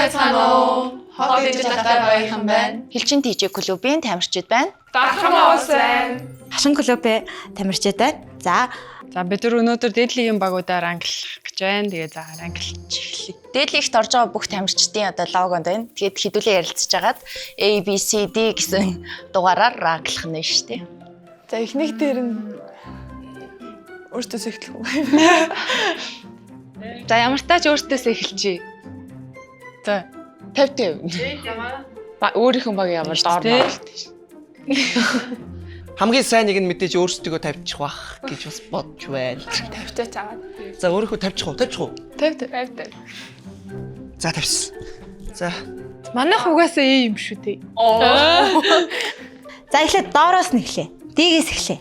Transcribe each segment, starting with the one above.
байцгаана уу? Хобби дижитал татар баярхан байна. Хилчин DJ клубын тамирчид байна. Дархамаа ус байна. Хашин клубын тамирчид байна. За бид нар өнөөдөр дээдлийн багуудаар ангиллах гэж байна. Тэгээ за ангиллж эхлэе. Дээдligт орж байгаа бүх тамирчдын одоо логонд байна. Тэгээд хэдүүлээ ярилцж хагаад A B C D гэсэн дугаараар ранглах нь шүү дээ. За эхнийх дээр нь өөртөөс эхлэх үү? За ямар тач өөртөөсөө эхэлчихье. За 50. Өөрийнхөө баг ямар доор нь. Хамгийн сайныг нь мэдээж өөрсдөө тавьчих бах гэж бас бодож байна. 50-таа цаагаад. За өөрийнхөө тавьчих уу? 50. За тавьсан. За Манайх угаасаа юм шүү дээ. За эхлээд доороос нь эхлэе. Дийгээс эхлэе.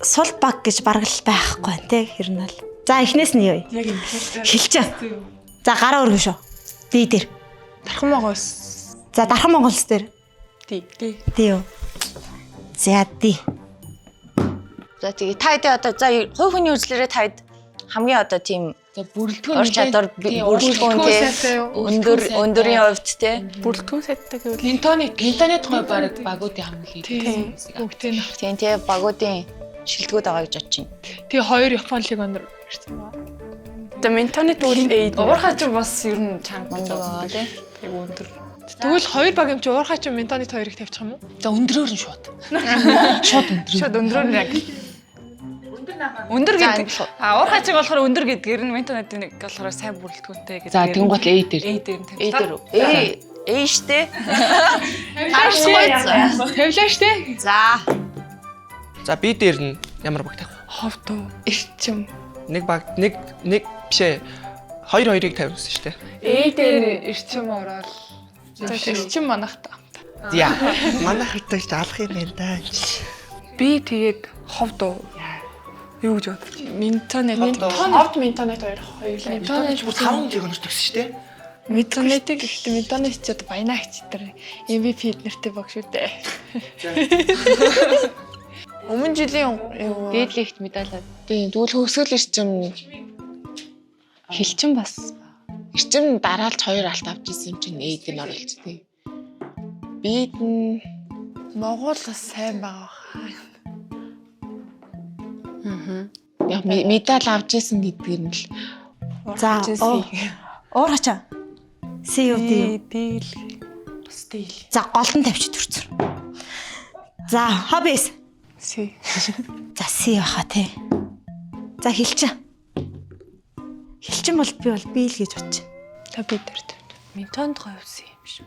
Сул баг гэж бараг л байхгүй тий хэр нь бол. За эхнээс нь юу? Яг юм хэлчихэ. За гараа өргөн шүү. Ди дээр. Дархамаагаас. За дархан Монголс дээр. Ди. Юу? За ди. За тэгээ таад одоо за хувь хүний үзлээрээ таад хамгийн одоо тийм За бүрэлдэхүүн ор чадвар бүрэлдэхүүн өндөрийн хувьд те Бүрэлдэхүүн сайттай гэвэл интернет гой багуудын хамгийн бүгдээ нь. тийм те багуудын шилдэгүүд байгаа гэж бодож байна. Тэгээ хоёр Япон лиг өндөр ирсэн ба. За интернет үйл эйд. Уурхай ч бас ер нь чанга Мандаа те. тэг өндөр. Тэгвэл хоёр баг юм чи уурхай ч интернет хоёрыг тавьчих юм уу? За өндрөөр нь шууд. Шууд өндрөөр нь яг. Өндөр гэдэг. Уурхай чиг болохоор өндөр гэдгээр нь интернетийн нэг болохоор сайн бүрэлдэхүүнтэй гэдэг. За тэнгуут A дээр. A дээр нь Эй тавьлаа. дээр. Эй штэ. Харахгүй. Тавилаа штэ. за би дээр нь ямар баг тавих? Ховд уу? Эрчим. Нэг баг нэг бишээ. Хоёрыг тавьсан шүү дээ. A дээр эрчим ороод. За эрчим манахта. За манайх хэвтэй алах юм байна да. Би тэгээд ховд уу? Юу гэж бодож? Интернет. Ховд интернет хоёулаа. Интернет Бүр 5 жиг онож төгсөн шүү дээ. интернетийг гэхдээ интернет ч одоо баянаагч дээр MVP нэртэй баг шүү дээ. Өмнө жилийн юу? Дээдлэгт медалаад. Тийм тэгвэл хөвсгөл ирчим хэлчин бас. Ирчим дараалж 2 алт авч ирсэн юм чинь A дээр оруулж тий. Бид нь Монгол бас сайн байгаа. яг медаль авч ирсэн гэдгээр нь л За уур хачаа. Си юу ди. Дийл. Бас дийл. За голдон тавьчих төрцөр. За хоббис. Си. За си яха тий. За хэлчин. Хэлчин бол би л гэж бодчих. Та бид дээр. Минтонд говьсан юм шиг.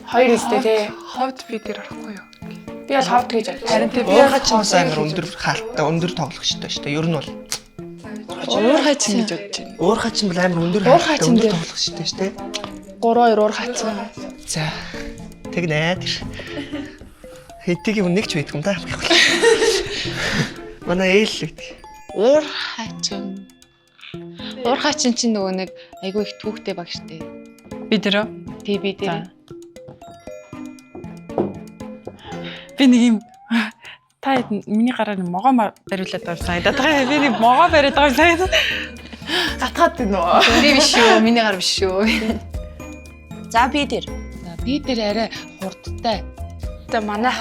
Хоёр өстэй тий. Ховд би дээр орохгүй юу? Би бол ховд гэж бодсон. Харин би Уурхай ч бас амар өндөр хаалттай өндөр тоглогчтой шүү дээ. Ер нь бол уурхай чинь гэж бодож байна. уурхай ч бол амар өндөр хаалттай өндөр тоглогчтой шүү дээ. 3-2 уурхайцсан. За тэгнэ тэр. Хэдийг нэг ч байдгүй юм да. Манай ээл л гэдэг. уурхай чинь нөгөө нэг айгүй их түүхтэй баг штэ. Би дээр. Тий би дээр. Би нэг юм та миний гараар могоо бариулаад байгаа санагдаад байгаа. Би нэг могоо бариад байгаа санагдаад. Гатгаад байна уу? Би биш шүү. Миний гар биш шүү. За би дээр. За би дээр арай хурдтай. За манай.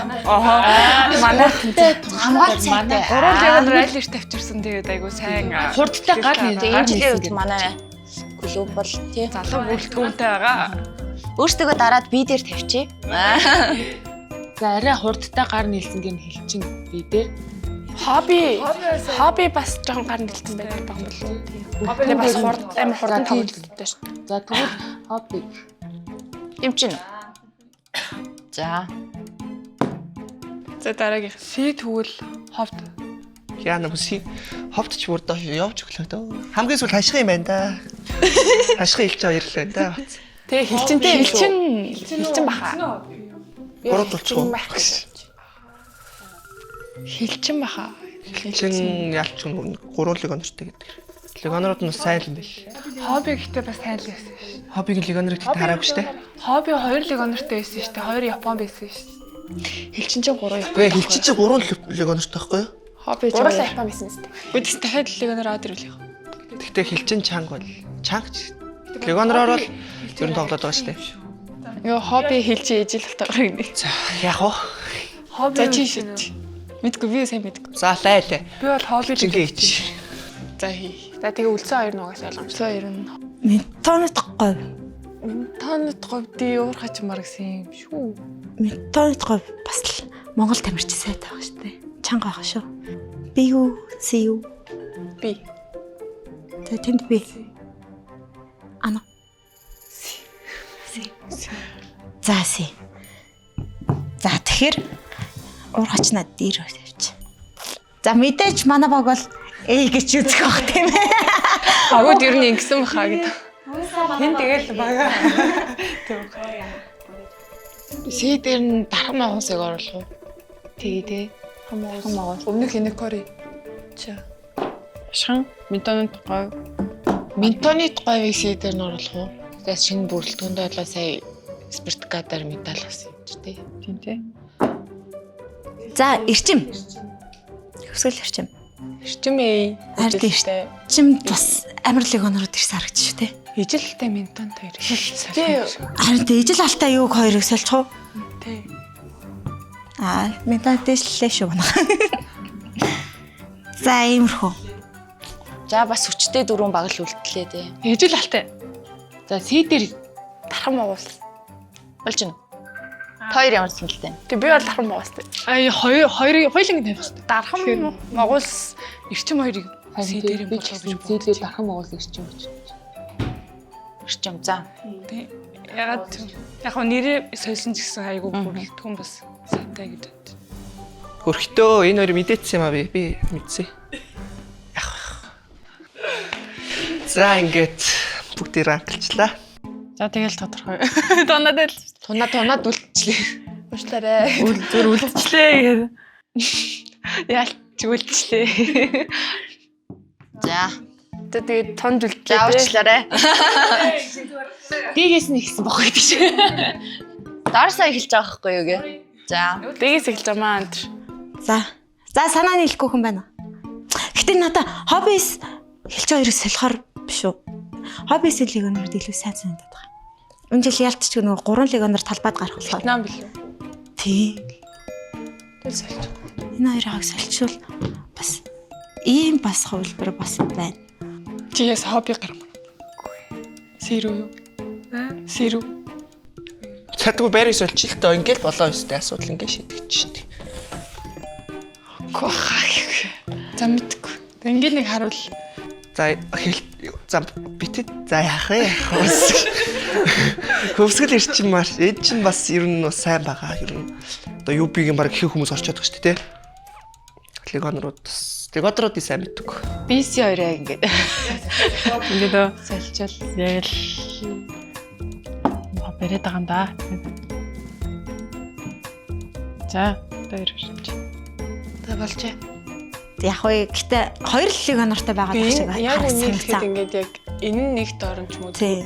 Манай хамгаалт сайтай. Гурван левел райлер тавьчихсан тэгээд айгу сайн. Хурдтай гар нэ. Тэгээ энэ жилийн үед манай клуб бол тий Залуу бүрэлдэхүүнтэй байгаа. өөртөө дараад би дээр тавьчих. За арай хурдтай гар нийлсэн гэн хэлчин би дээр. Хобби бас жоохон гар нэлтэн байдаг юм болов уу? Хобби бас амар хурдан тоглолттой шүү. За тэгвэл хобби. Юм чинь. За За дараагийн си тэгвэл ховд. Яна бүси ховдч бүр доош явж өглөө дөө. Хамгийн сүүл хаших юм байна да. Хаших илч хоёр л байна да. Тэгээ хэлчинтэй хэлчин баха. Гурав болчихоо. Хэлчин баха. Чин ялч гурван онортой гэдэг. Легонорууд нь сайн л юм биш. Хобби гэхдээ бас сайн л байсан шүү. Хоббиг легонорыг хараагүй штэ. Хобби 2 легонортой байсан шүү дээ. 2 Япон байсан шүү. Хэлчин чинь 3 Япон. Гэ хэлчих чи 3 легонортой байхгүй юу? Хобби Гурван Япон байсан шүү дээ. Бидс дахиад легонор аваад ирвэл яах. Гэхдээ хэлчин чанга бол чангч Легонороор бол ер нь тоглоод байгаа шүү дээ. Йоо хобби хэлж ижил таагаар гинэ. За яг уу. Хобби за чи шít. Мэдгүй би сайн мэдгүй. За лайлаа. Би бол хоол гэж Чингээ ич. За хий. За тэгээ үлцэн хоёр нугаас ойлгомжтой. 190. Метонит говь. Тонот говьди уурхач маргсан юм шүү. Метонит говь бас л Монгол тамирчин сайтай байгаа шүү дээ. Чанга байгаа шүү. Би юу? Си юу? Би. За тэнд би. Ана. За си. За тэгэхээр уургач над дээр тавьчих. За мэдээж манай баг бол A гэж үзэх баг тийм ээ. Агууд ер нь ингэсэн баха гэдэг. Хэн тэгэл бага. Сий дээр нь дархан магуусыг оруулах уу? Тэгээ тий. Магуус. Өмнөх энекори. Ча. Шхан метонит говь. Ментонит говийг сий дээр нь оруулах уу? Тэгээс шинэ бүрэлдэхүүнд болоо сая спиртикадаар медаль авсан юм чи тий. Тийм тий. За эрчим. Хөсгөл эрчим. Эрчимээ. Харин эрчим бас амар легонорууд ирсэн харагдчих шүү дээ. Ижилтэй ментон хоёр. Тий. Харин ижил алтай юуг хоёрыг сольчих уу? Тий. Метонит дэслээ шүү байна. За иймэрхүү. За бас хүчтэй дөрвөн баг л үлдлээ тий. Ижил алтай. За сий дээр Дархан магуус. Болж байна. Хоёр ямар сэнгэлтэй. Тэг би бол дархан магуустай. Хоёрыг хоёуланг тавих хэрэгтэй. Дархан магуус эрчим хоёрыг сий дээр юм би болов сий дээр дархан магуус ирчин гэж. Эрчим. За. Тэг. Ягаад яг нь нэрээ сольсон ч гэсэн айгүй бүрэлдэхүүн бас сайтай гэдэг. Хөрхтөө энэ хоёр мэдээдсэн юм аа би. Би мэдсэн. За ингээд бүгдийг ранглчлаа. За тэгэл тодорхой. Донаад л Тунаад үлдчихлээ. Уучлаарай. зүгээр үлдчихлээ гэдэг. Яалч үлдчихлээ. За. Тэгээд тонд үлдлээ. За уучлаарай. Дээс нь ихсэн бохоо гэдэг шиг. Дарсаа эхэлж байгаа байхгүй юу гээ. За. Дээс эхэлж байгаа маа энэ. За санаа нийлэхгүй хүн байна. Гэтэ надаа хоббис хэлж байгаа хоёрыг солихоор биш үү? Хоббис легонорууд илүү сайн санагдаад байгаа. Энэ жил ялтч нөгөө 3 легонор талбайд гарах болохоор. Нам билүү. Тий. Тэгэл сольж. Энэ хоёрыг соличвол бас ийм бас хувилбар бас байна. Чи яс хобби гарах. Сэрүү юу? Сэрүү. Цадгүй байрыг сольчих л доо ингээд болоо өстэй асуудал ингээд шийдэж штий. За мэдгүй. Ингээд нэг харуул. За битэд за яах вэ? Хөвсгөл ирчин маш ээж чинь бас ер нь сайн байгаа. Ер нь одоо UB-гийн баг их хүмүүс орчод байгаа шүү дээ. Легонорууд сайн мэддэг. BC хоёроо ингээд. Ингээд Сольчол. яг л бариад байгаа юм да. За, хоёр шилж. За болжээ. Яг вэ гэтээ хоёр легонортой байгаа Би шиг яг үнийг санагцсан. хэлэхэд ингээд яг энэ нь нэгт орон ч юм уу. Тий.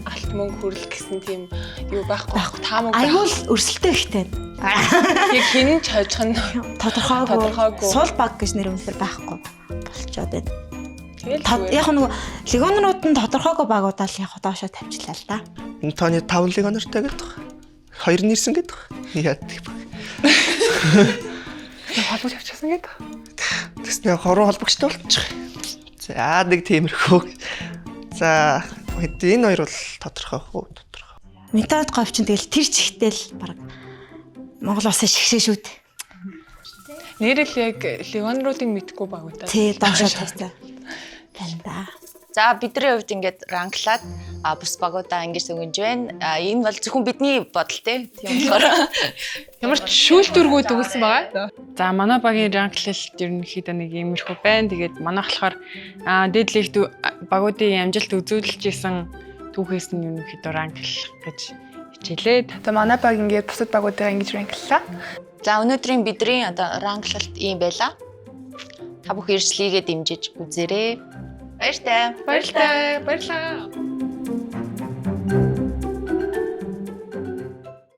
Алт мөнгө хүрэл гэсэн тийм юу байхгүй. Та мөнгө. Айгуул өрсөлдөө ихтэй. Яг хин ч хожих нь Тодорхойгүй. Сул баг гэж нэр үнэхээр байхгүй болчоод байна. тэгэл Яг нөгөө легонорууд нь тодорхойгүй багуудаа л яг доошоо тавьчлаа л да. Энэ тооны 5 легонортой гэдэг. 2 нэрсэн гэдэг. Яа тийм. холбоо тавьчихсан гэдэг. Тэснэ хорон холбогчтой болчих. За нэг тиймэрхүү. За энэ хоёр бол тодорхой хөө тодорхой. Метод говь чинь тэгэл тэр чихтэй л баг Монгол улсын шигшээ шүү дээ. Нэрэл яг легонруудыг мэдгүй багуудаа. Тий, доошоо тавьсан. Тань да. За бидний хувьд ингээд ранглаад бус багуудаа ингэж өгнж байна. Энэ бол зөвхөн бидний бодол те. Тийм болохоор Ямар ч шүүлтүргүүд өгүүлсэн байгаа. За манай багийн ранглалт ерөнхийдөө нэг иймэрхүү байна. Тэгээд манай болохоор дээдлэгт багуудын амжилт үзүүлж исэн түүхээс нь ерөнхийдөө ранглах гэж хичээлээ. За манай баг ингээд бусад багуудаа ингэж ранглалаа. за өнөөдрийн бидний одоо ранглалт ийм байла. Та бүх эрсдлийгээ дэмжиж үзээрэй. Баяртай. Баярлалаа.